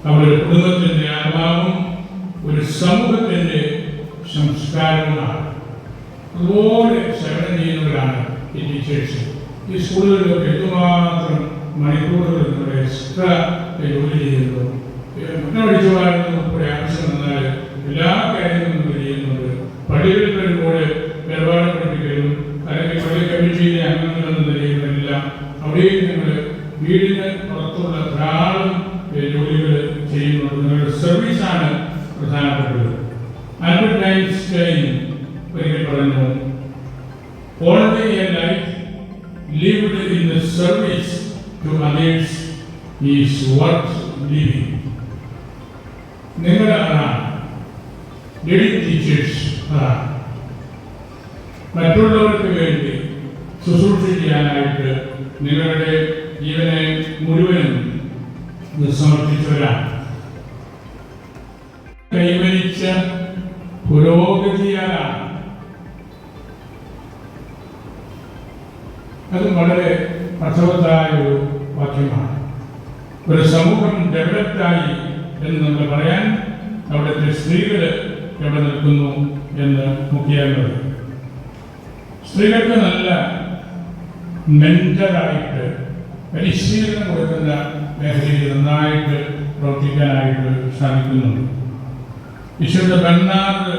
അവരുടെ കുടുംബത്തിൻ്റെ ആത്മാവും ഒരു സമൂഹത്തിൻ്റെ സംസ്കാരവുമാണ്. അതുപോലെ സേവനം ചെയ്യുന്നവരാണ് ഈ ടീച്ചേഴ്സ്. ഈ സ്കൂളുകളിലൊക്കെ എന്തുമാത്രം മണിക്കൂറുകൾ നമ്മുടെ എക്സ്ട്രാ ജോലി ചെയ്യുന്നു. മറ്റൊഴിച്ചുമായിരുന്നു ഉൾപ്പെടെ ആവശ്യം വന്നാൽ എല്ലാ കാര്യങ്ങളും നമ്മൾ ചെയ്യുന്നുണ്ട്. പള്ളികളിൽ വരുമ്പോൾ നിലപാട് പഠിപ്പിക്കലും അല്ലെങ്കിൽ പള്ളി കമ്മിറ്റിയിലെ അംഗങ്ങളെന്ന നിലയിലെല്ലാം അവിടെയും ഞങ്ങൾ വീടിന് പുറത്തുള്ള ധാരാളം ജോലികൾ ചെയ്യുന്നുണ്ട്. നിങ്ങളുടെ സർവീസാണ് പ്രധാനപ്പെട്ടത്. ആൽബർട്ട് ഐൻസ്റ്റൈൻ ഒരിക്കൽ പറഞ്ഞു, only a life lived in the service to others is worth living. നിങ്ങളാണ് ലീഡിംഗ് ടീച്ചേഴ്സ്. മറ്റുള്ളവർക്ക് വേണ്ടി ശുശ്രൂഷ ചെയ്യാനായിട്ട് നിങ്ങളുടെ ജീവനെ മുഴുവനും സമർപ്പിച്ചവരാണ്. കൈവരിച്ച പുരോഗതിയാലാണ്. അത് വളരെ അർത്ഥവത്തായ ഒരു വാക്യമാണ്. ഒരു സമൂഹം ഡെവലപ്ഡായി എന്ന് നമ്മൾ പറയാൻ അവിടുത്തെ സ്ത്രീകൾ എവിടെ നിൽക്കുന്നു എന്ന് നോക്കിയാൽ മതി. സ്ത്രീകൾക്ക് നല്ല മെന്ററായിട്ട് പരിശീലനം കൊടുക്കുന്ന മേഖലയിൽ നന്നായിട്ട് പ്രവർത്തിക്കാനായിട്ട് സാധിക്കുന്നുണ്ട്. വിശുദ്ധ ബെർണാർഡ്